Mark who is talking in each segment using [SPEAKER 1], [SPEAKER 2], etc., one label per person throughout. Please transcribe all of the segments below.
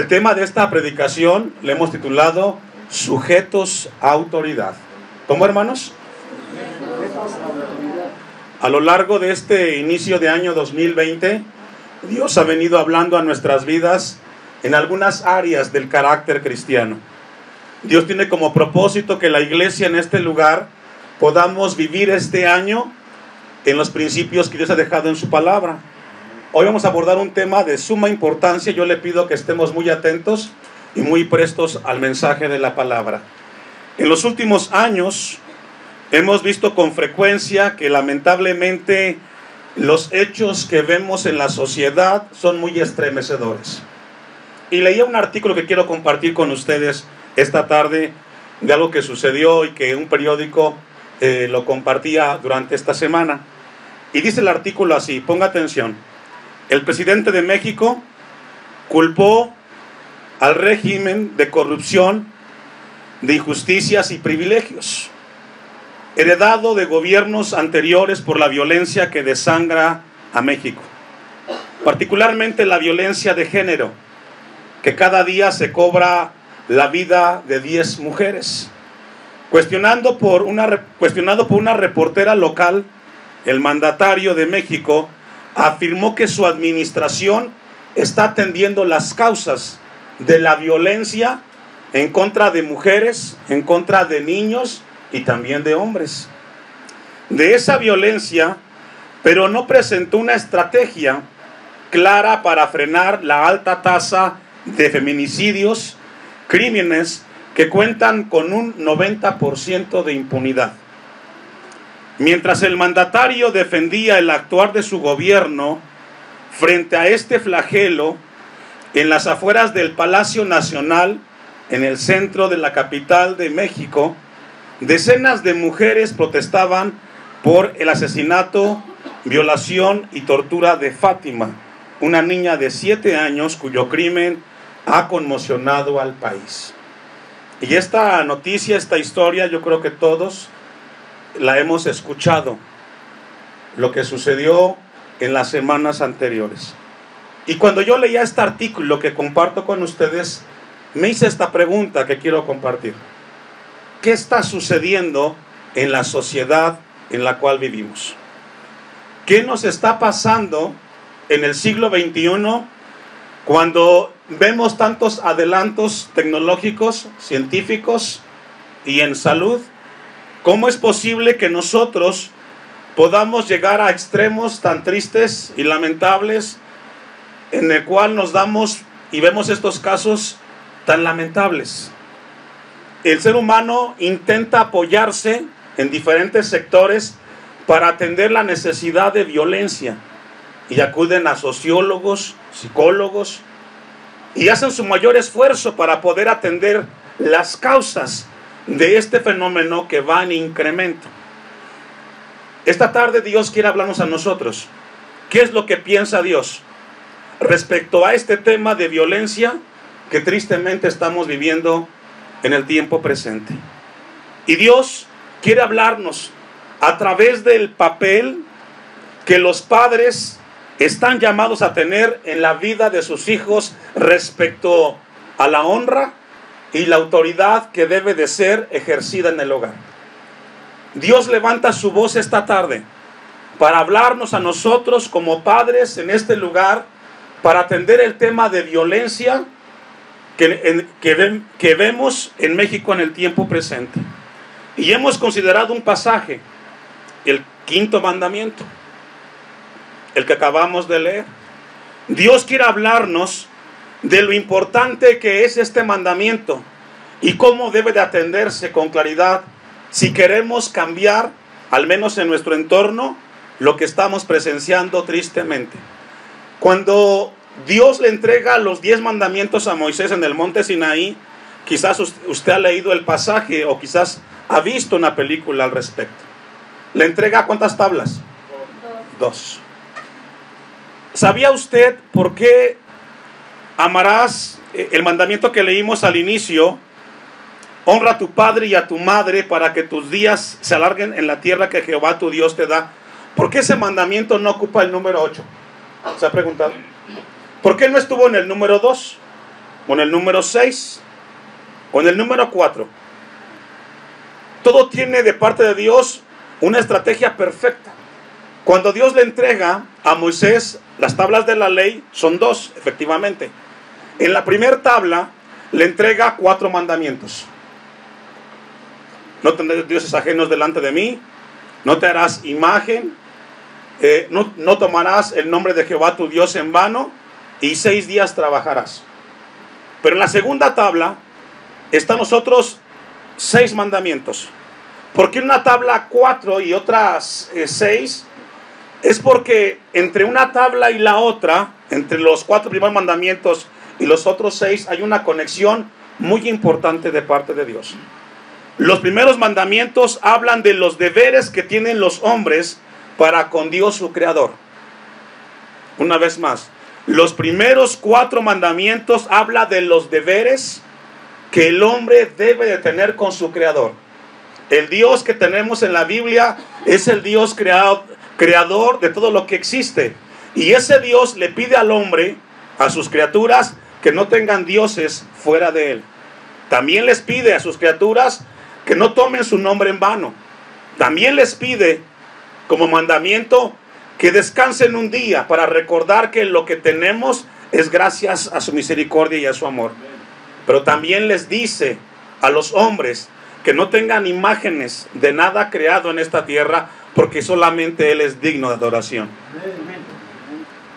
[SPEAKER 1] El tema de esta predicación le hemos titulado Sujetos a Autoridad. ¿Cómo, hermanos? A lo largo de este inicio de año 2020, Dios ha venido hablando a nuestras vidas en algunas áreas del carácter cristiano. Dios tiene como propósito que la iglesia en este lugar podamos vivir este año en los principios que Dios ha dejado en su palabra. Hoy vamos a abordar un tema de suma importancia. Yo le pido que estemos muy atentos y muy prestos al mensaje de la palabra. En los últimos años hemos visto con frecuencia que lamentablemente los hechos que vemos en la sociedad son muy estremecedores. Y leía un artículo que quiero compartir con ustedes esta tarde de algo que sucedió y que un periódico lo compartía durante esta semana. Y dice el artículo así, ponga atención. El presidente de México culpó al régimen de corrupción, de injusticias y privilegios, heredado de gobiernos anteriores por la violencia que desangra a México, particularmente la violencia de género, que cada día se cobra la vida de 10 mujeres. Cuestionado por una reportera local, el mandatario de México afirmó que su administración está atendiendo las causas de la violencia en contra de mujeres, en contra de niños y también de hombres. De esa violencia, pero no presentó una estrategia clara para frenar la alta tasa de feminicidios, crímenes que cuentan con un 90% de impunidad. Mientras el mandatario defendía el actuar de su gobierno frente a este flagelo, en las afueras del Palacio Nacional, en el centro de la capital de México, decenas de mujeres protestaban por el asesinato, violación y tortura de Fátima, una niña de 7 años cuyo crimen ha conmocionado al país. Y esta noticia, esta historia, yo creo que todos la hemos escuchado, lo que sucedió en las semanas anteriores. Y cuando yo leía este artículo que comparto con ustedes, me hice esta pregunta que quiero compartir. ¿Qué está sucediendo en la sociedad en la cual vivimos? ¿Qué nos está pasando en el siglo XXI cuando vemos tantos adelantos tecnológicos, científicos y en salud? ¿Cómo es posible que nosotros podamos llegar a extremos tan tristes y lamentables en el cual nos damos y vemos estos casos tan lamentables? El ser humano intenta apoyarse en diferentes sectores para atender la necesidad de violencia y acuden a sociólogos, psicólogos y hacen su mayor esfuerzo para poder atender las causas de este fenómeno que va en incremento. Esta tarde Dios quiere hablarnos a nosotros. ¿Qué es lo que piensa Dios respecto a este tema de violencia que tristemente estamos viviendo en el tiempo presente? Y Dios quiere hablarnos a través del papel que los padres están llamados a tener en la vida de sus hijos respecto a la honra y la autoridad que debe de ser ejercida en el hogar. Dios levanta su voz esta tarde para hablarnos a nosotros como padres en este lugar, para atender el tema de violencia que vemos en México en el tiempo presente. Y hemos considerado un pasaje, el 5º mandamiento, el que acabamos de leer. Dios quiere hablarnos de lo importante que es este mandamiento y cómo debe de atenderse con claridad si queremos cambiar, al menos en nuestro entorno, lo que estamos presenciando tristemente. Cuando Dios le entrega los 10 mandamientos a Moisés en el monte Sinaí, quizás usted ha leído el pasaje o quizás ha visto una película al respecto. ¿Le entrega cuántas tablas? 2. ¿Sabía usted por qué amarás el mandamiento que leímos al inicio? Honra a tu padre y a tu madre para que tus días se alarguen en la tierra que Jehová tu Dios te da. ¿Por qué ese mandamiento no ocupa el número 8? ¿Se ha preguntado? ¿Por qué no estuvo en el número 2? o en el número 6, o en el número 4. Todo tiene de parte de Dios una estrategia perfecta. Cuando Dios le entrega a Moisés las tablas de la ley, son 2, efectivamente. En la primera tabla le entrega 4 mandamientos. No tendrás dioses ajenos delante de mí, no te harás imagen, no tomarás el nombre de Jehová tu Dios en vano, y 6 días trabajarás. Pero en la segunda tabla están los otros 6 mandamientos. ¿Por qué una tabla 4 y otras 6? Es porque entre una tabla y la otra, entre los 4 primeros mandamientos y los otros 6, hay una conexión muy importante de parte de Dios. Los primeros mandamientos hablan de los deberes que tienen los hombres para con Dios su Creador. Una vez más, los primeros 4 mandamientos hablan de los deberes que el hombre debe de tener con su Creador. El Dios que tenemos en la Biblia es el Dios creador de todo lo que existe. Y ese Dios le pide al hombre, a sus criaturas, que no tengan dioses fuera de él. También les pide a sus criaturas que no tomen su nombre en vano. También les pide como mandamiento que descansen un día para recordar que lo que tenemos es gracias a su misericordia y a su amor. Pero también les dice a los hombres que no tengan imágenes de nada creado en esta tierra, porque solamente Él es digno de adoración.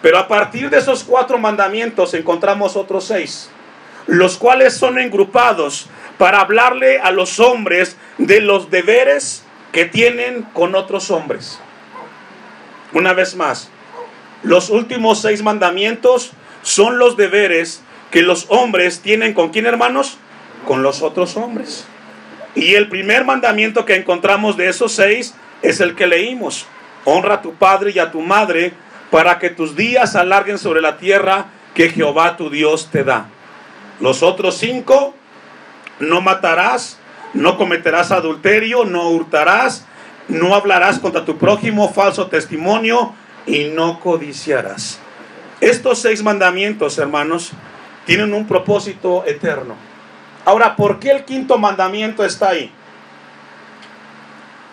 [SPEAKER 1] Pero a partir de esos 4 mandamientos encontramos otros 6, los cuales son engrupados para hablarle a los hombres de los deberes que tienen con otros hombres. Una vez más, los últimos 6 mandamientos son los deberes que los hombres tienen ¿con quién, hermanos? Con los otros hombres. Y el primer mandamiento que encontramos de esos 6 es el que leímos: honra a tu padre y a tu madre para que tus días se alarguen sobre la tierra que Jehová tu Dios te da. Los otros 5: no matarás, no cometerás adulterio, no hurtarás, no hablarás contra tu prójimo falso testimonio y no codiciarás. Estos 6 mandamientos, hermanos, tienen un propósito eterno. Ahora, ¿por qué el 5.º mandamiento está ahí?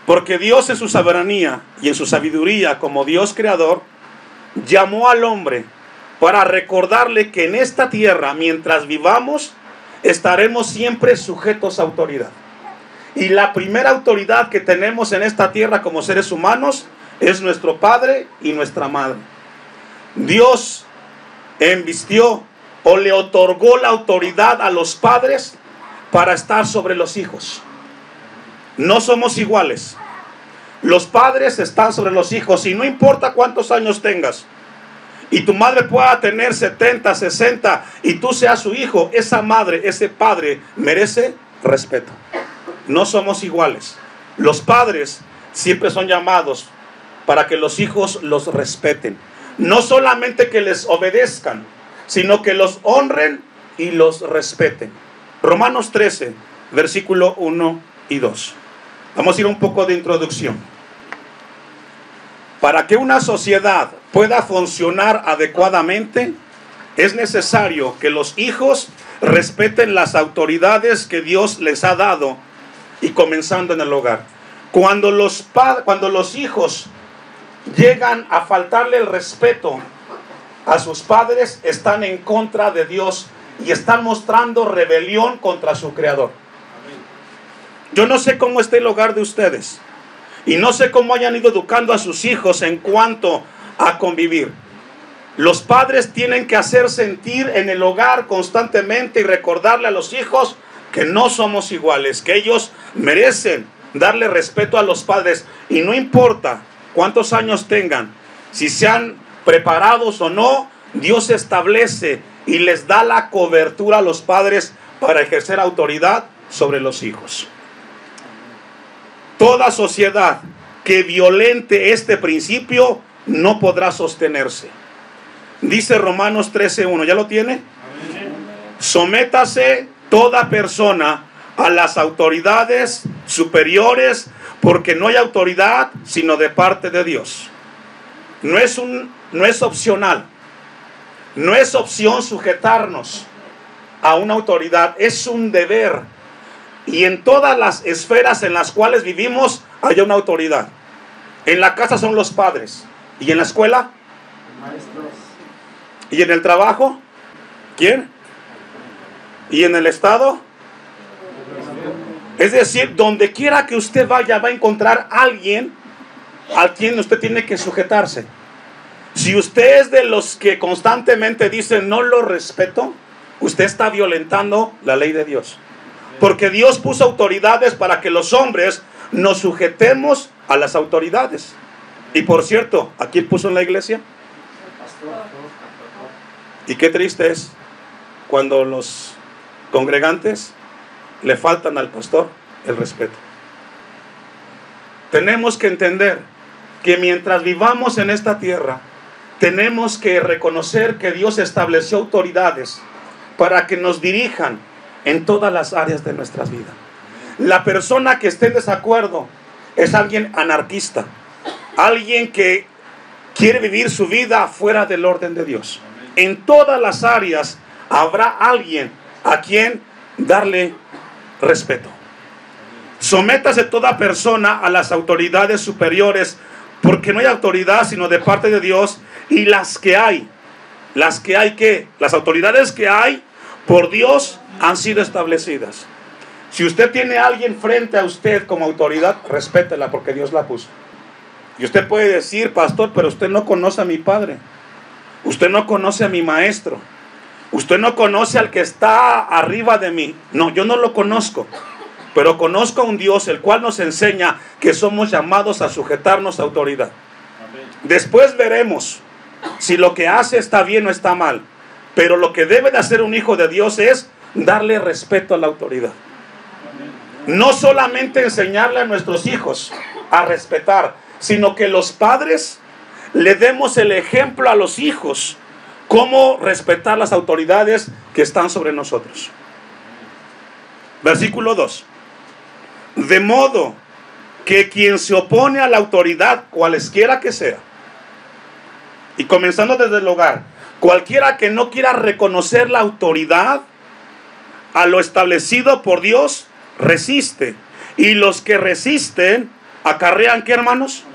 [SPEAKER 1] Porque Dios en su soberanía y en su sabiduría como Dios creador llamó al hombre para recordarle que en esta tierra, mientras vivamos, estaremos siempre sujetos a autoridad. Y la primera autoridad que tenemos en esta tierra como seres humanos es nuestro padre y nuestra madre. Dios embistió o le otorgó la autoridad a los padres para estar sobre los hijos. No somos iguales. Los padres están sobre los hijos y no importa cuántos años tengas. Y tu madre pueda tener 70, 60 y tú seas su hijo. Esa madre, ese padre merece respeto. No somos iguales. Los padres siempre son llamados para que los hijos los respeten. No solamente que les obedezcan, sino que los honren y los respeten. Romanos 13, versículo 1 y 2. Vamos a ir un poco de introducción. Para que una sociedad pueda funcionar adecuadamente, es necesario que los hijos respeten las autoridades que Dios les ha dado, y comenzando en el hogar. Cuando los hijos llegan a faltarle el respeto a sus padres, están en contra de Dios y están mostrando rebelión contra su Creador. Yo no sé cómo está el hogar de ustedes y no sé cómo hayan ido educando a sus hijos en cuanto a convivir. Los padres tienen que hacer sentir en el hogar constantemente y recordarle a los hijos que no somos iguales, que ellos merecen darle respeto a los padres, y no importa cuántos años tengan, si sean preparados o no, Dios establece y les da la cobertura a los padres para ejercer autoridad sobre los hijos. Toda sociedad que violente este principio no podrá sostenerse. Dice Romanos 13:1, ¿ya lo tiene? Sométase toda persona a las autoridades superiores, porque no hay autoridad sino de parte de Dios. No es opcional. No es opción sujetarnos a una autoridad, es un deber. Y en todas las esferas en las cuales vivimos hay una autoridad. En la casa son los padres. ¿Y en la escuela?
[SPEAKER 2] Maestros.
[SPEAKER 1] ¿Y en el trabajo? ¿Quién? ¿Y en el estado? Es decir, donde quiera que usted vaya va a encontrar a alguien a quien usted tiene que sujetarse. Si usted es de los que constantemente dicen no lo respeto, usted está violentando la ley de Dios. Porque Dios puso autoridades para que los hombres nos sujetemos a las autoridades. Y por cierto, ¿a quién puso en la iglesia? Y qué triste es cuando los congregantes le faltan al pastor el respeto. Tenemos que entender que mientras vivamos en esta tierra, tenemos que reconocer que Dios estableció autoridades para que nos dirijan en todas las áreas de nuestras vidas. La persona que esté en desacuerdo es alguien anarquista, alguien que quiere vivir su vida fuera del orden de Dios. En todas las áreas habrá alguien a quien darle respeto. Sométase toda persona a las autoridades superiores, porque no hay autoridad sino de parte de Dios, y las que hay que, las autoridades que hay por Dios han sido establecidas. Si usted tiene a alguien frente a usted como autoridad, respétela porque Dios la puso. Y usted puede decir, pastor, pero usted no conoce a mi padre, usted no conoce a mi maestro, usted no conoce al que está arriba de mí. No, yo no lo conozco, pero conozco a un Dios el cual nos enseña que somos llamados a sujetarnos a autoridad. Después veremos si lo que hace está bien o está mal, pero lo que debe de hacer un hijo de Dios es darle respeto a la autoridad. No solamente enseñarle a nuestros hijos a respetar, sino que los padres le demos el ejemplo a los hijos cómo respetar las autoridades que están sobre nosotros. Versículo 2. De modo que quien se opone a la autoridad, cualesquiera que sea, y comenzando desde el hogar, cualquiera que no quiera reconocer la autoridad a lo establecido por Dios, resiste. Y los que resisten acarrean, ¿qué, hermanos?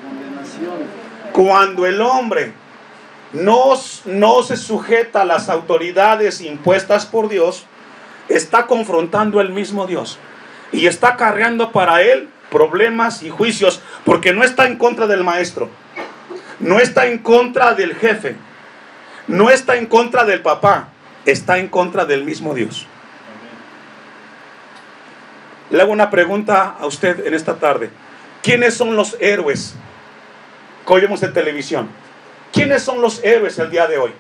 [SPEAKER 1] Cuando el hombre no se sujeta a las autoridades impuestas por Dios, está confrontando el mismo Dios y está acarreando para él problemas y juicios, porque no está en contra del maestro, no está en contra del jefe, no está en contra del papá, está en contra del mismo Dios. Le hago una pregunta a usted en esta tarde. ¿Quiénes son los héroes que hoy vemos en televisión? ¿Quiénes son los héroes el día de hoy?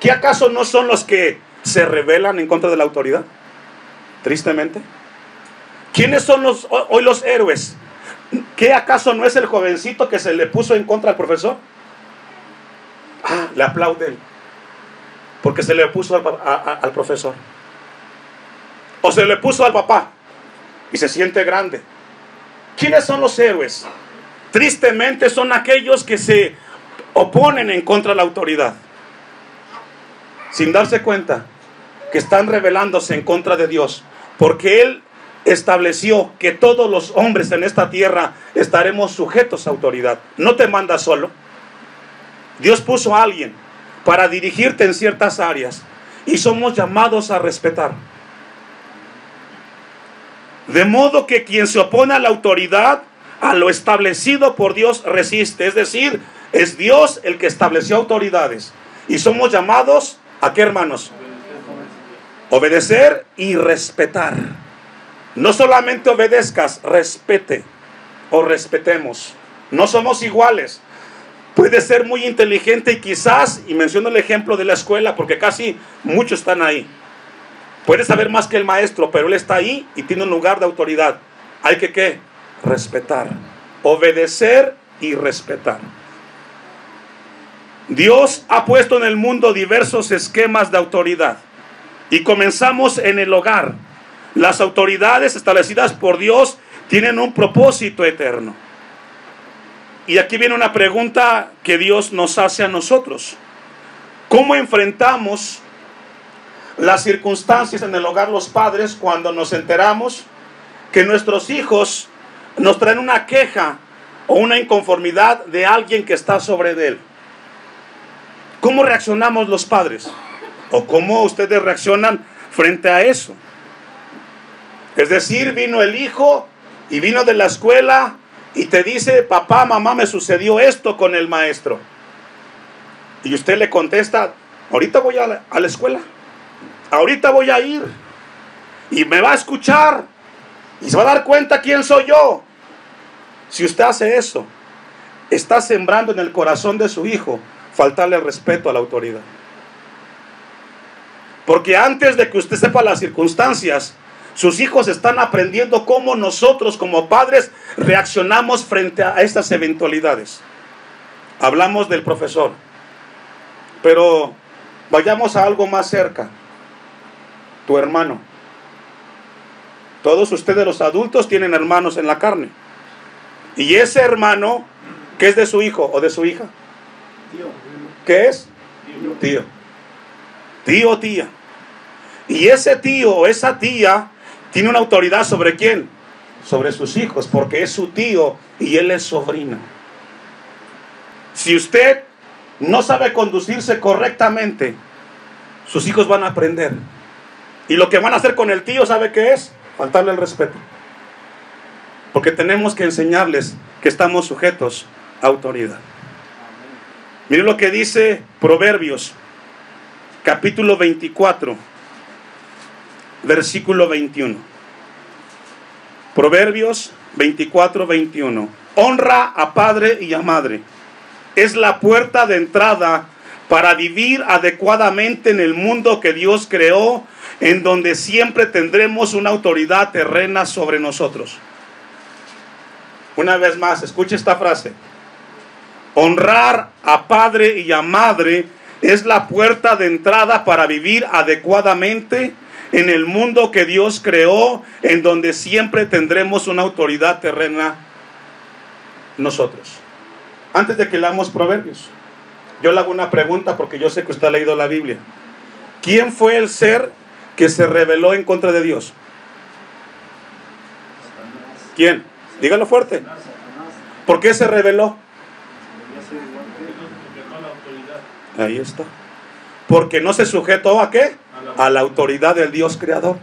[SPEAKER 1] ¿Qué acaso no son los que se rebelan en contra de la autoridad? Tristemente. ¿Quiénes son hoy los héroes? ¿Qué acaso no es el jovencito que se le puso en contra al profesor? Le aplauden porque se le puso al profesor. O se le puso al papá y se siente grande. ¿Quiénes son los héroes? Tristemente son aquellos que se oponen en contra de la autoridad, sin darse cuenta que están rebelándose en contra de Dios, porque Él estableció que todos los hombres en esta tierra estaremos sujetos a autoridad. No te manda solo. Dios puso a alguien para dirigirte en ciertas áreas y somos llamados a respetar. De modo que quien se opone a la autoridad, a lo establecido por Dios, resiste. Es decir, es Dios el que estableció autoridades. Y somos llamados ¿a qué, hermanos? Obedecer y respetar. No solamente obedezcas, respete o respetemos. No somos iguales. Puede ser muy inteligente y quizás, y menciono el ejemplo de la escuela porque casi muchos están ahí. Puede saber más que el maestro, pero él está ahí y tiene un lugar de autoridad. Hay que ¿qué? Respetar, obedecer y respetar. Dios ha puesto en el mundo diversos esquemas de autoridad. Y comenzamos en el hogar. Las autoridades establecidas por Dios tienen un propósito eterno. Y aquí viene una pregunta que Dios nos hace a nosotros. ¿Cómo enfrentamos las circunstancias en el hogar, los padres, cuando nos enteramos que nuestros hijos nos traen una queja o una inconformidad de alguien que está sobre de él? ¿Cómo reaccionamos los padres? ¿O cómo ustedes reaccionan frente a eso? Es decir, vino el hijo y vino de la escuela y te dice: papá, mamá, me sucedió esto con el maestro. Y usted le contesta: ahorita voy a la escuela, ahorita voy a ir, y me va a escuchar, y se va a dar cuenta quién soy yo. Si usted hace eso, está sembrando en el corazón de su hijo faltarle el respeto a la autoridad. Porque antes de que usted sepa las circunstancias, sus hijos están aprendiendo cómo nosotros como padres reaccionamos frente a estas eventualidades. Hablamos del profesor, pero vayamos a algo más cerca. Tu hermano. Todos ustedes los adultos tienen hermanos en la carne. Y ese hermano, ¿qué es de su hijo o de su hija?
[SPEAKER 2] Tío.
[SPEAKER 1] ¿Qué es? Tío. Tío o tía. Y ese tío o esa tía tiene una autoridad ¿sobre quién? Sobre sus hijos, porque es su tío y él es sobrino. Si usted no sabe conducirse correctamente, sus hijos van a aprender. Y lo que van a hacer con el tío, ¿sabe qué es? Faltarle el respeto. Porque tenemos que enseñarles que estamos sujetos a autoridad. Miren lo que dice Proverbios, capítulo 24, versículo 21. Proverbios 24, 21. Honra a padre y a madre. Es la puerta de entrada para vivir adecuadamente en el mundo que Dios creó, en donde siempre tendremos una autoridad terrena sobre nosotros. Una vez más, escuche esta frase. Honrar a padre y a madre es la puerta de entrada para vivir adecuadamente en el mundo que Dios creó, en donde siempre tendremos una autoridad terrena nosotros. Antes de que leamos Proverbios, yo le hago una pregunta porque yo sé que usted ha leído la Biblia. ¿Quién fue el ser que se rebeló en contra de Dios? ¿Quién? Dígalo fuerte. ¿Por qué se rebeló? Ahí está. Porque no se sujetó ¿a qué? A la autoridad del Dios creador.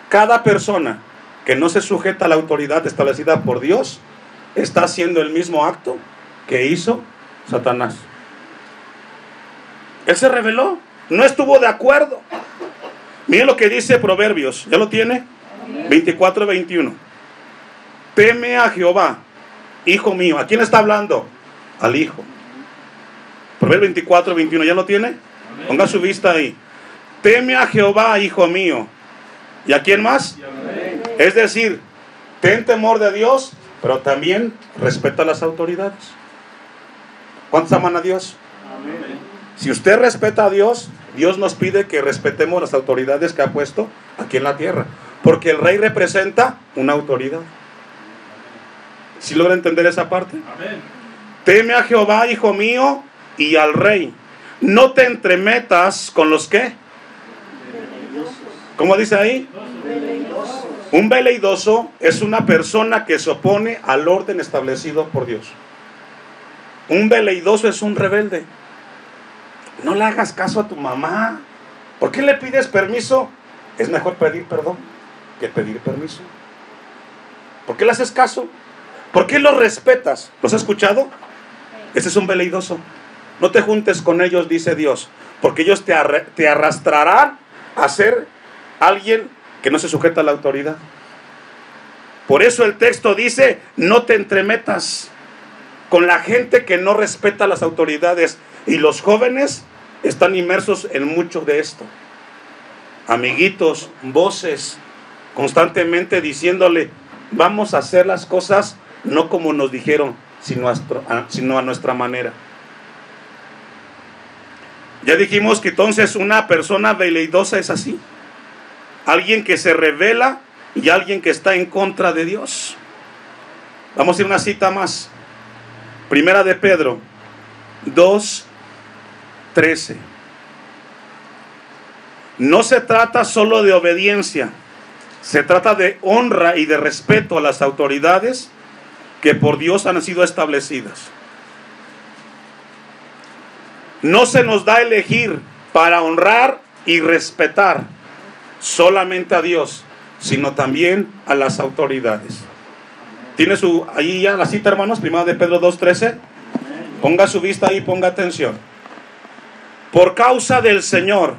[SPEAKER 1] Cada persona que no se sujeta a la autoridad establecida por Dios está haciendo el mismo acto que hizo Satanás. Él se rebeló, no estuvo de acuerdo. Miren lo que dice Proverbios, ¿ya lo tiene? 24, 21. Teme a Jehová, hijo mío. ¿A quién está hablando? Al hijo. Proverbios 24, 21, ¿ya lo tiene? Ponga su vista ahí. Teme a Jehová, hijo mío. ¿Y a quién más? Es decir, ten temor de Dios, pero también respeta las autoridades. ¿Cuántos aman a Dios? Si usted respeta a Dios, Dios nos pide que respetemos las autoridades que ha puesto aquí en la tierra, porque el rey representa una autoridad. ¿Sí logra entender esa parte? Amén. Teme a Jehová, hijo mío, y al rey. No te entremetas con los ¿qué? ¿Cómo dice ahí? Un veleidoso es una persona que se opone al orden establecido por Dios. Un veleidoso es un rebelde. No le hagas caso a tu mamá. ¿Por qué le pides permiso? Es mejor pedir perdón que pedir permiso. ¿Por qué le haces caso? ¿Por qué los respetas? ¿Los has escuchado? Ese es un veleidoso. No te juntes con ellos, dice Dios, porque ellos te arrastrarán a ser alguien que no se sujeta a la autoridad. Por eso el texto dice: no te entremetas con la gente que no respeta las autoridades. Y los jóvenes están inmersos en mucho de esto. Amiguitos, voces, constantemente diciéndole: vamos a hacer las cosas no como nos dijeron, sino a nuestra manera. Ya dijimos que entonces una persona veleidosa es así. Alguien que se rebela y alguien que está en contra de Dios. Vamos a ir a una cita más. Primera de Pedro 2:13. No se trata solo de obediencia, se trata de honra y de respeto a las autoridades que por Dios han sido establecidas. No se nos da a elegir para honrar y respetar solamente a Dios, sino también a las autoridades. ¿Tiene ahí ya la cita, hermanos? 1 de Pedro 2:13. Ponga su vista ahí, ponga atención. Por causa del Señor,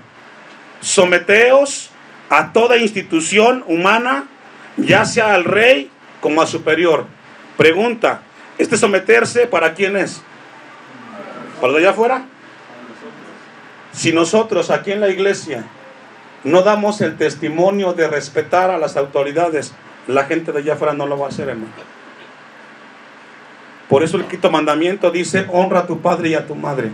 [SPEAKER 1] someteos a toda institución humana, ya sea al rey como a superior. Pregunta, ¿este someterse para quién es? ¿Para los de allá afuera? Si nosotros aquí en la iglesia no damos el testimonio de respetar a las autoridades, la gente de allá afuera no lo va a hacer, hermano. Por eso el quinto mandamiento dice: honra a tu padre y a tu madre.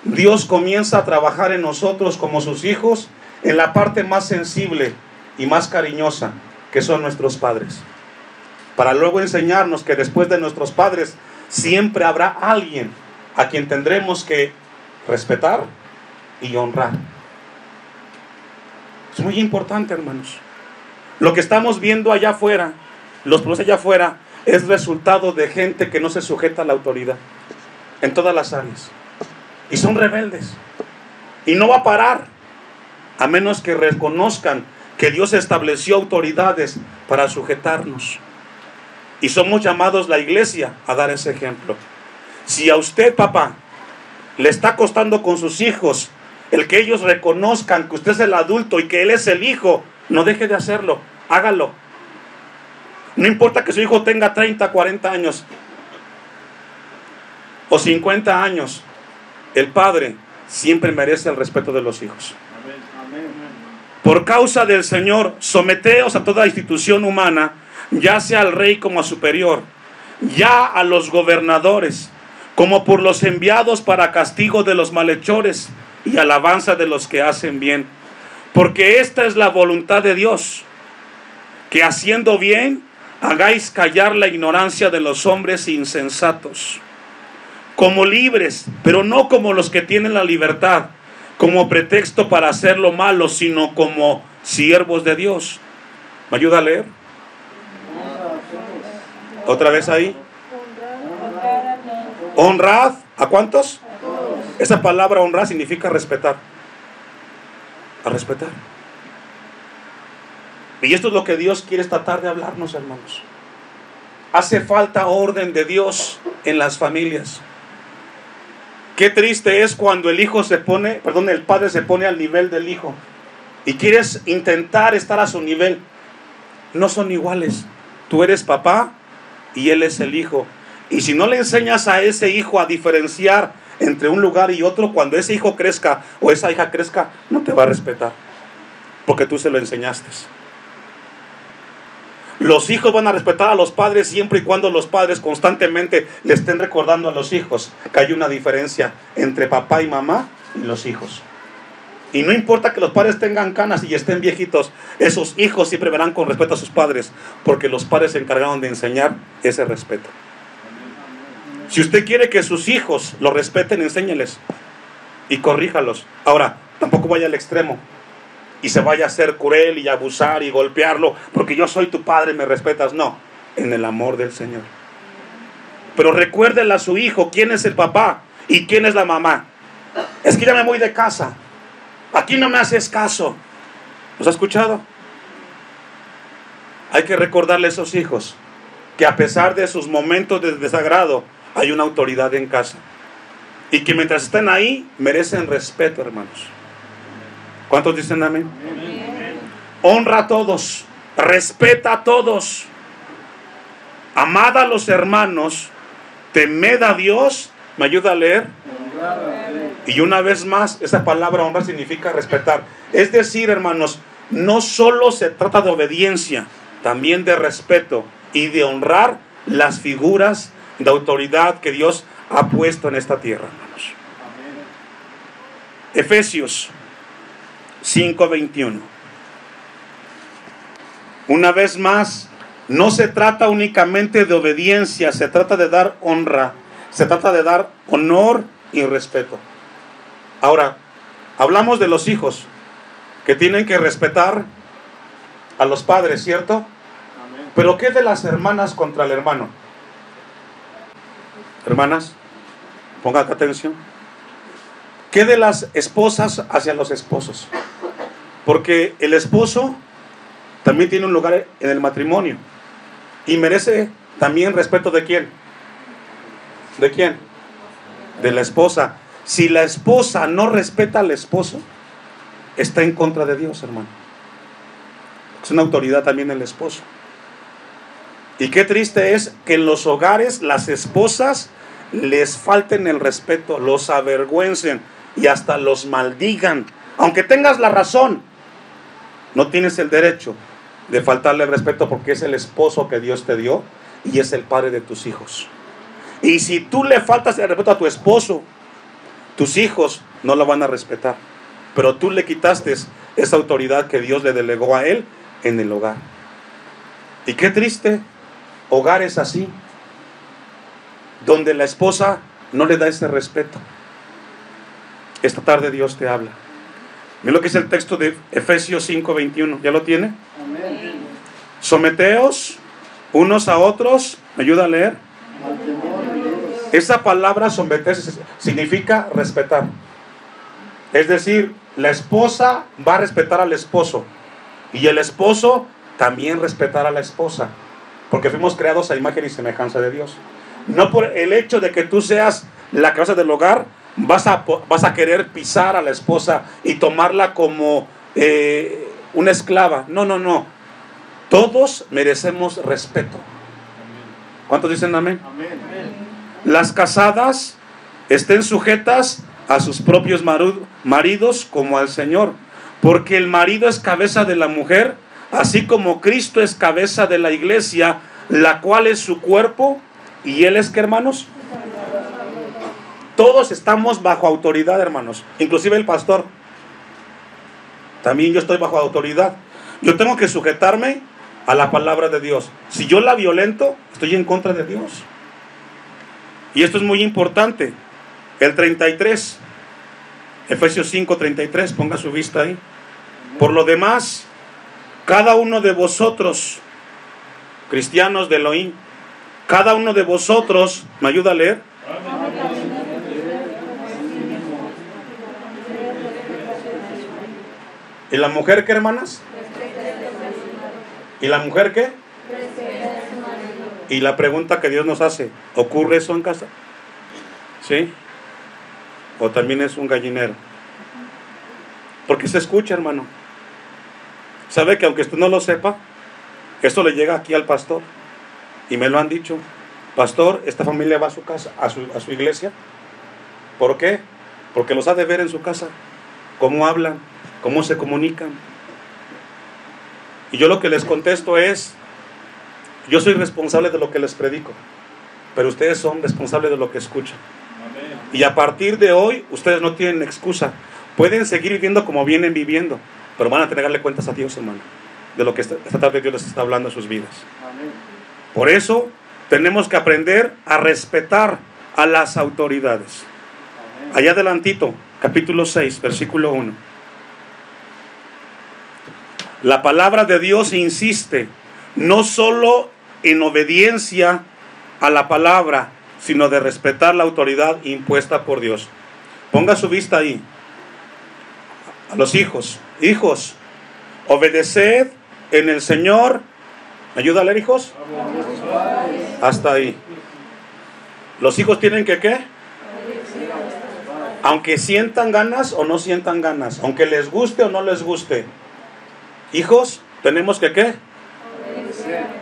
[SPEAKER 1] Dios comienza a trabajar en nosotros como sus hijos en la parte más sensible y más cariñosa, que son nuestros padres, para luego enseñarnos que después de nuestros padres siempre habrá alguien a quien tendremos que respetar y honrar. Es muy importante, hermanos. Lo que estamos viendo allá afuera, los procesos allá afuera, es resultado de gente que no se sujeta a la autoridad en todas las áreas, y son rebeldes, y no va a parar a menos que reconozcan que Dios estableció autoridades para sujetarnos, y somos llamados, la iglesia, a dar ese ejemplo. Si a usted, papá, le está costando con sus hijos el que ellos reconozcan que usted es el adulto y que él es el hijo, no deje de hacerlo, hágalo. No importa que su hijo tenga 30, 40 años o 50 años, el padre siempre merece el respeto de los hijos. Por causa del Señor, someteos a toda institución humana, ya sea al rey como a superior, ya a los gobernadores, como por los enviados para castigo de los malhechores y alabanza de los que hacen bien. Porque esta es la voluntad de Dios, que haciendo bien, hagáis callar la ignorancia de los hombres insensatos, como libres, pero no como los que tienen la libertad como pretexto para hacer lo malo, sino como siervos de Dios. ¿Me ayuda a leer? Otra vez ahí. Honrad, ¿a cuántos? Esa palabra honrar significa respetar. A respetar. Y esto es lo que Dios quiere esta tarde hablarnos, hermanos. Hace falta orden de Dios en las familias. Qué triste es cuando el padre se pone al nivel del hijo y quieres intentar estar a su nivel. No son iguales. Tú eres papá y él es el hijo. Y si no le enseñas a ese hijo a diferenciar entre un lugar y otro, cuando ese hijo crezca o esa hija crezca, no te va a respetar, porque tú se lo enseñaste. Los hijos van a respetar a los padres siempre y cuando los padres constantemente le estén recordando a los hijos que hay una diferencia entre papá y mamá y los hijos. Y no importa que los padres tengan canas y estén viejitos, esos hijos siempre verán con respeto a sus padres, porque los padres se encargaron de enseñar ese respeto. Si usted quiere que sus hijos lo respeten, enséñeles y corríjalos. Ahora, tampoco vaya al extremo y se vaya a ser cruel y abusar y golpearlo, porque yo soy tu padre, me respetas. No, en el amor del Señor. Pero recuérdele a su hijo quién es el papá y quién es la mamá. Es que ya me voy de casa, aquí no me haces caso. ¿Los ha escuchado? Hay que recordarle a esos hijos que a pesar de sus momentos de desagrado, hay una autoridad en casa, y que mientras estén ahí merecen respeto, hermanos. ¿Cuántos dicen amén? Amén. Honra a todos, respeta a todos, amad a los hermanos, temed a Dios. ¿Me ayuda a leer? Y una vez más, esa palabra honrar significa respetar. Es decir, hermanos, no solo se trata de obediencia, también de respeto y de honrar las figuras de autoridad que Dios ha puesto en esta tierra, hermanos. Efesios 5:21. Una vez más, no se trata únicamente de obediencia, se trata de dar honra, se trata de dar honor y respeto. Ahora, hablamos de los hijos, que tienen que respetar a los padres, ¿cierto?
[SPEAKER 2] Amén.
[SPEAKER 1] Pero ¿qué de las hermanas contra el hermano? Hermanas, pongan acá atención. ¿Qué de las esposas hacia los esposos? Porque el esposo también tiene un lugar en el matrimonio y merece también respeto ¿de quién? ¿De quién? De la esposa. Si la esposa no respeta al esposo, está en contra de Dios, hermano. Es una autoridad también el esposo. Y qué triste es que en los hogares las esposas les falten el respeto, los avergüencen y hasta los maldigan. Aunque tengas la razón, no tienes el derecho de faltarle el respeto porque es el esposo que Dios te dio y es el padre de tus hijos. Y si tú le faltas el respeto a tu esposo, tus hijos no lo van a respetar. Pero tú le quitaste esa autoridad que Dios le delegó a él en el hogar. Y qué triste, hogares así, donde la esposa no le da ese respeto. Esta tarde Dios te habla. Mira lo que es el texto de Efesios 5:21. ¿Ya lo tiene?
[SPEAKER 2] Amén.
[SPEAKER 1] Someteos unos a otros. ¿Me ayuda a leer?
[SPEAKER 2] Al temor de Dios.
[SPEAKER 1] Esa palabra someterse significa respetar. Es decir, la esposa va a respetar al esposo y el esposo también respetar a la esposa, porque fuimos creados a imagen y semejanza de Dios. No por el hecho de que tú seas la cabeza del hogar vas a querer pisar a la esposa y tomarla como una esclava. No, no, no. Todos merecemos respeto. ¿Cuántos dicen amén?
[SPEAKER 2] Amén.
[SPEAKER 1] Las casadas estén sujetas a sus propios maridos como al Señor, porque el marido es cabeza de la mujer, así como Cristo es cabeza de la iglesia, la cual es su cuerpo, y Él es, ¿qué, hermanos? Todos estamos bajo autoridad, hermanos, inclusive el pastor. También yo estoy bajo autoridad. Yo tengo que sujetarme a la palabra de Dios. Si yo la violento, estoy en contra de Dios. Y esto es muy importante. El 33, Efesios 5:33, ponga su vista ahí. Por lo demás, cada uno de vosotros, cristianos de Elohim, cada uno de vosotros, ¿me ayuda a leer? ¿Y la mujer qué, hermanas? ¿Y la mujer qué? Y la pregunta que Dios nos hace, ¿ocurre eso en casa? ¿Sí? ¿O también es un gallinero? Porque se escucha, hermano. ¿Sabe que aunque usted no lo sepa, esto le llega aquí al pastor? Y me lo han dicho. Pastor, esta familia va a su casa, a su iglesia. ¿Por qué? Porque los ha de ver en su casa. Cómo hablan, cómo se comunican. Y yo lo que les contesto es, yo soy responsable de lo que les predico, pero ustedes son responsables de lo que escuchan.
[SPEAKER 2] Amén.
[SPEAKER 1] Y a partir de hoy, ustedes no tienen excusa. Pueden seguir viviendo como vienen viviendo, pero van a tener que darle cuentas a Dios, hermano, de lo que esta tarde Dios les está hablando a sus vidas.
[SPEAKER 2] Amén.
[SPEAKER 1] Por eso, tenemos que aprender a respetar a las autoridades.
[SPEAKER 2] Amén.
[SPEAKER 1] Allá adelantito, capítulo 6, versículo 1. La palabra de Dios insiste no solo en obediencia a la palabra, sino de respetar la autoridad impuesta por Dios. Ponga su vista ahí. A los hijos. Hijos, obedeced en el Señor. ¿Me ayuda a leer, hijos? Hasta ahí. Los hijos tienen que ¿qué? Aunque sientan ganas o no sientan ganas, aunque les guste o no les guste. Hijos, tenemos que ¿qué?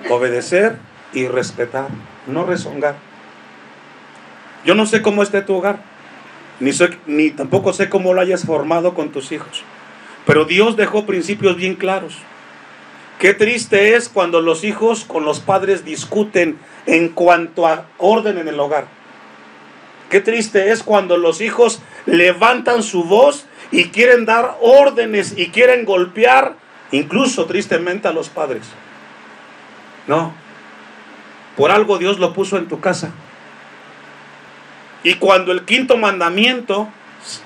[SPEAKER 1] Obedecer y respetar, no rezongar. Yo no sé cómo esté tu hogar, ni tampoco sé cómo lo hayas formado con tus hijos, pero Dios dejó principios bien claros. Qué triste es cuando los hijos con los padres discuten en cuanto a orden en el hogar. Qué triste es cuando los hijos levantan su voz y quieren dar órdenes y quieren golpear, incluso tristemente, a los padres. No, por algo Dios lo puso en tu casa. Y cuando el 5.º mandamiento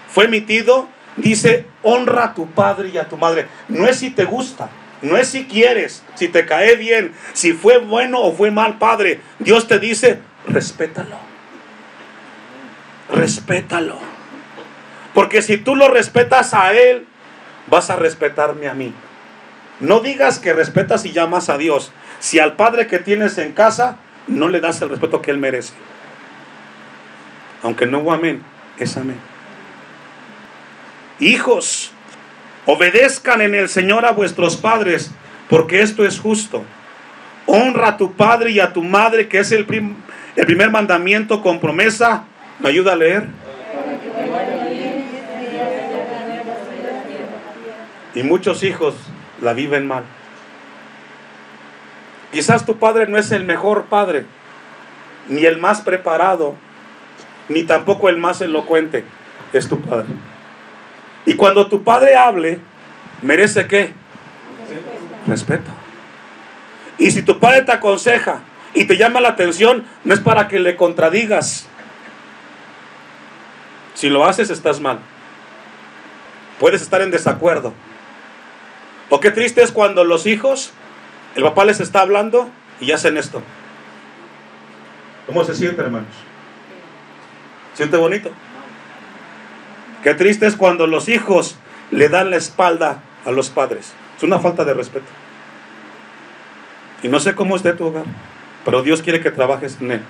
[SPEAKER 1] fue emitido, dice, honra a tu padre y a tu madre. No es si te gusta, no es si quieres, si te cae bien, si fue bueno o fue mal padre. Dios te dice, respétalo. Respétalo. Porque si tú lo respetas a él, vas a respetarme a mí. No digas que respetas y llamas a Dios si al padre que tienes en casa no le das el respeto que él merece. Aunque no hubo amén, es amén. Hijos, obedezcan en el Señor a vuestros padres, porque esto es justo. Honra a tu padre y a tu madre, que es el primer mandamiento con promesa. ¿Me ayuda a leer? Y muchos hijos la viven mal. Quizás tu padre no es el mejor padre, ni el más preparado, ni tampoco el más elocuente. Es tu padre. Y cuando tu padre hable, ¿merece qué? Respeto. Y si tu padre te aconseja y te llama la atención, no es para que le contradigas. Si lo haces, estás mal. Puedes estar en desacuerdo. O qué triste es cuando los hijos, el papá les está hablando y hacen esto. ¿Cómo se siente, hermanos? ¿Siente bonito? Qué triste es cuando los hijos le dan la espalda a los padres. Es una falta de respeto. Y no sé cómo esté tu hogar, pero Dios quiere que trabajes en él,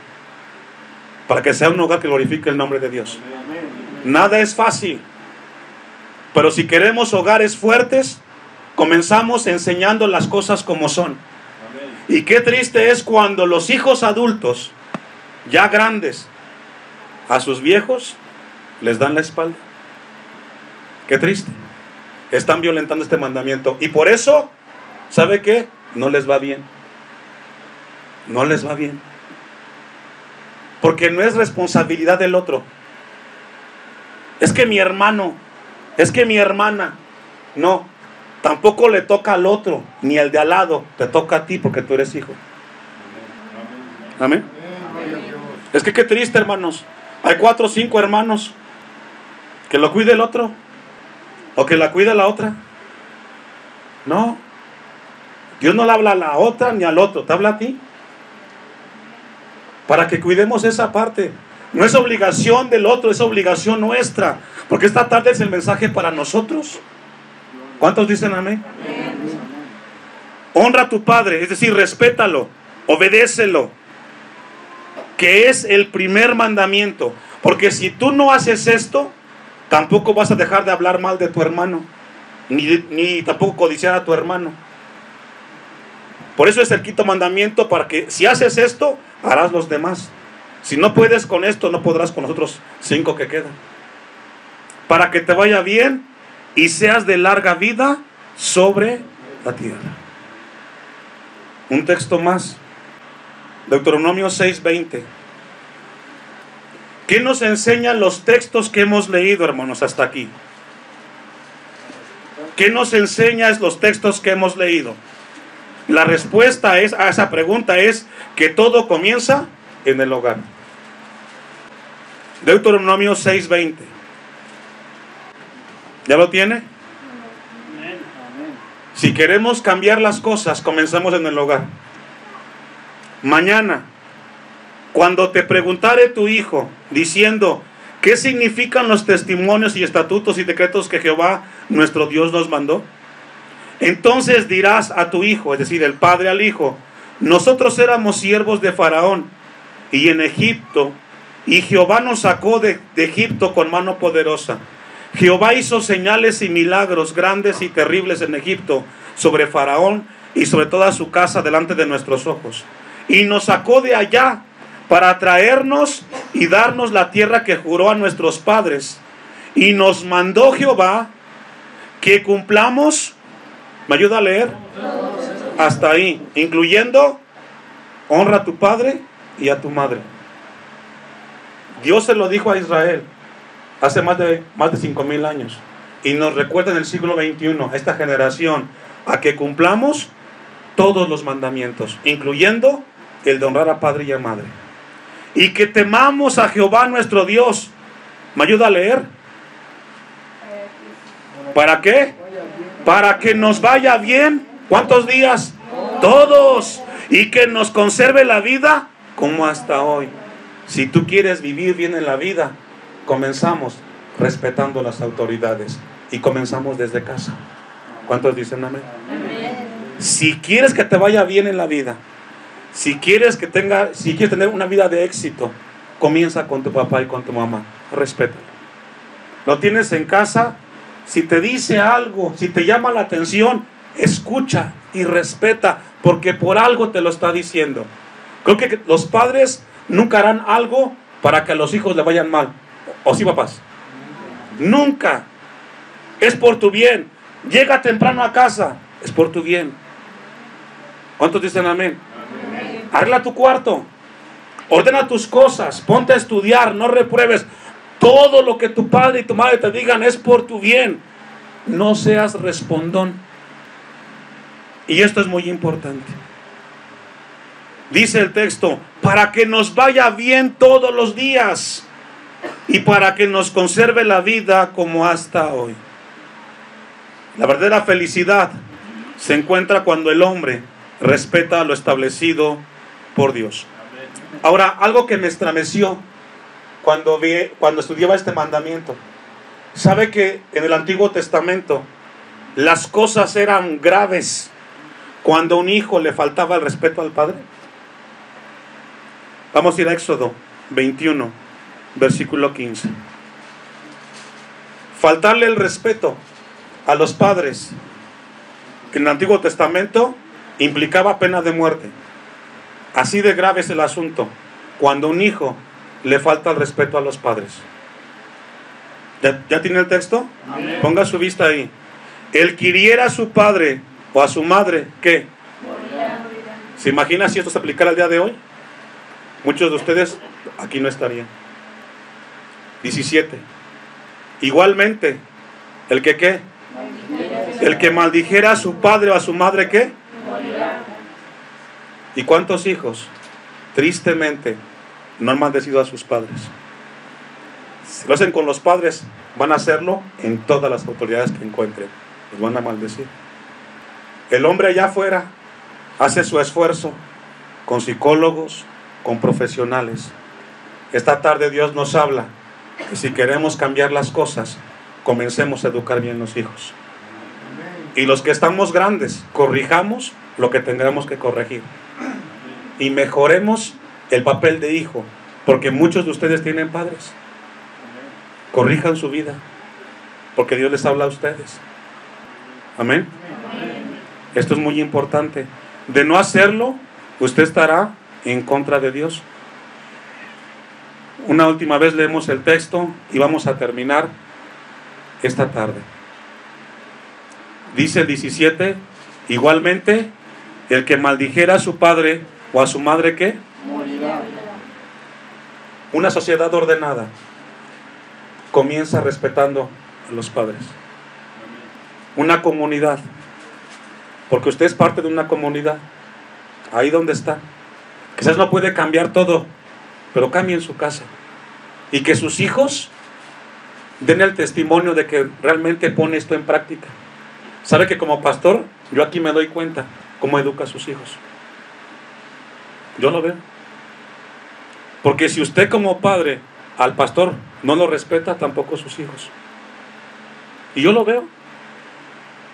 [SPEAKER 1] para que sea un hogar que glorifique el nombre de Dios. Nada es fácil, pero si queremos hogares fuertes, comenzamos enseñando las cosas como son. Y qué triste es cuando los hijos adultos, ya grandes, a sus viejos les dan la espalda. Qué triste. Están violentando este mandamiento. Y por eso, ¿sabe qué? No les va bien. No les va bien. Porque no es responsabilidad del otro. Es que mi hermano, es que mi hermana. No, tampoco le toca al otro, ni al de al lado. Te toca a ti porque tú eres hijo. Amén. Es que qué triste, hermanos. Hay 4 o 5 hermanos. Que lo cuide el otro, o que la cuide la otra. No, Dios no le habla a la otra ni al otro, te habla a ti, para que cuidemos esa parte. No es obligación del otro, es obligación nuestra, porque esta tarde es el mensaje para nosotros. ¿Cuántos dicen amén? Honra a tu padre, es decir, respétalo, obedécelo, que es el primer mandamiento. Porque si tú no haces esto, tampoco vas a dejar de hablar mal de tu hermano, ni tampoco codiciar a tu hermano. Por eso es el 5º mandamiento, para que si haces esto, harás los demás. Si no puedes con esto, no podrás con los otros 5 que quedan. Para que te vaya bien y seas de larga vida sobre la tierra. Un texto más. Deuteronomio 6:20. ¿Qué nos enseñan los textos que hemos leído, hermanos, hasta aquí? ¿Qué nos enseñan los textos que hemos leído? La respuesta a esa pregunta es que todo comienza en el hogar. Deuteronomio 6:20. ¿Ya lo tiene? Si queremos cambiar las cosas, comenzamos en el hogar. Mañana, cuando te preguntare tu hijo, diciendo, ¿qué significan los testimonios y estatutos y decretos que Jehová nuestro Dios nos mandó? Entonces dirás a tu hijo, es decir, el padre al hijo, nosotros éramos siervos de Faraón y en Egipto, y Jehová nos sacó de Egipto con mano poderosa. Jehová hizo señales y milagros grandes y terribles en Egipto sobre Faraón y sobre toda su casa delante de nuestros ojos. Y nos sacó de allá para traernos y darnos la tierra que juró a nuestros padres. Y nos mandó Jehová que cumplamos, ¿me ayuda a leer? Hasta ahí, incluyendo, honra a tu padre y a tu madre. Dios se lo dijo a Israel hace más de 5,000 años. Y nos recuerda en el siglo XXI, a esta generación, a que cumplamos todos los mandamientos, incluyendo el de honrar a padre y a madre. Y que temamos a Jehová nuestro Dios. ¿Me ayuda a leer? ¿Para qué? Para que nos vaya bien. ¿Cuántos días? Todos. Y que nos conserve la vida como hasta hoy. Si tú quieres vivir bien en la vida, comenzamos respetando las autoridades. Y comenzamos desde casa. ¿Cuántos dicen amén? Si quieres que te vaya bien en la vida, si quieres tener una vida de éxito, comienza con tu papá y con tu mamá. Respétalo. Lo tienes en casa. Si te dice algo, si te llama la atención, escucha y respeta, porque por algo te lo está diciendo. Creo que los padres nunca harán algo para que a los hijos le vayan mal. ¿O sí, papás? Nunca. Es por tu bien. Llega temprano a casa, es por tu bien. ¿Cuántos dicen amén? Arregla tu cuarto, ordena tus cosas, ponte a estudiar, no repruebes. Todo lo que tu padre y tu madre te digan es por tu bien. No seas respondón. Y esto es muy importante. Dice el texto, para que nos vaya bien todos los días y para que nos conserve la vida como hasta hoy. La verdadera felicidad se encuentra cuando el hombre respeta lo establecido por Dios. Ahora, algo que me estremeció cuando estudiaba este mandamiento. ¿Sabe que en el Antiguo Testamento las cosas eran graves cuando a un hijo le faltaba el respeto al padre? Vamos a ir a Éxodo 21, versículo 15. Faltarle el respeto a los padres en el Antiguo Testamento implicaba pena de muerte. Así de grave es el asunto cuando a un hijo le falta el respeto a los padres. ¿Ya tiene el texto? Amén. Ponga su vista ahí. El que hiriera a su padre o a su madre, ¿qué? Morirá. ¿Se imagina si esto se aplicara al día de hoy? Muchos de ustedes aquí no estarían. 17. Igualmente, el que ¿qué? El que maldijera a su padre o a su madre, ¿qué? Morirá. ¿Y cuántos hijos, tristemente, no han maldecido a sus padres? Si lo hacen con los padres, van a hacerlo en todas las autoridades que encuentren. Los van a maldecir. El hombre allá afuera hace su esfuerzo con psicólogos, con profesionales. Esta tarde Dios nos habla que si queremos cambiar las cosas, comencemos a educar bien los hijos. Y los que estamos grandes, corrijamos lo que tengamos que corregir. Y mejoremos el papel de hijo, porque muchos de ustedes tienen padres. Corrijan su vida, porque Dios les habla a ustedes. Amén. Esto es muy importante. De no hacerlo, usted estará en contra de Dios. Una última vez leemos el texto y vamos a terminar esta tarde. Dice el 17, igualmente, el que maldijera a su padre o a su madre, ¿qué? Morirá. Una sociedad ordenada comienza respetando a los padres. Una comunidad, porque usted es parte de una comunidad, ahí donde está. Quizás no puede cambiar todo, pero cambie en su casa. Y que sus hijos den el testimonio de que realmente pone esto en práctica. ¿Sabe que como pastor, yo aquí me doy cuenta cómo educa a sus hijos? Yo lo veo. Porque si usted como padre al pastor no lo respeta, tampoco sus hijos. Y yo lo veo.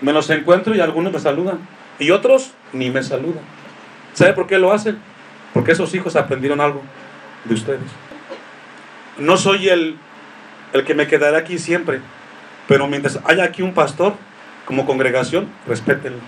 [SPEAKER 1] Me los encuentro y algunos me saludan. Y otros ni me saludan. ¿Sabe por qué lo hacen? Porque esos hijos aprendieron algo de ustedes. No soy el que me quedará aquí siempre. Pero mientras haya aquí un pastor, como congregación, respétenlo.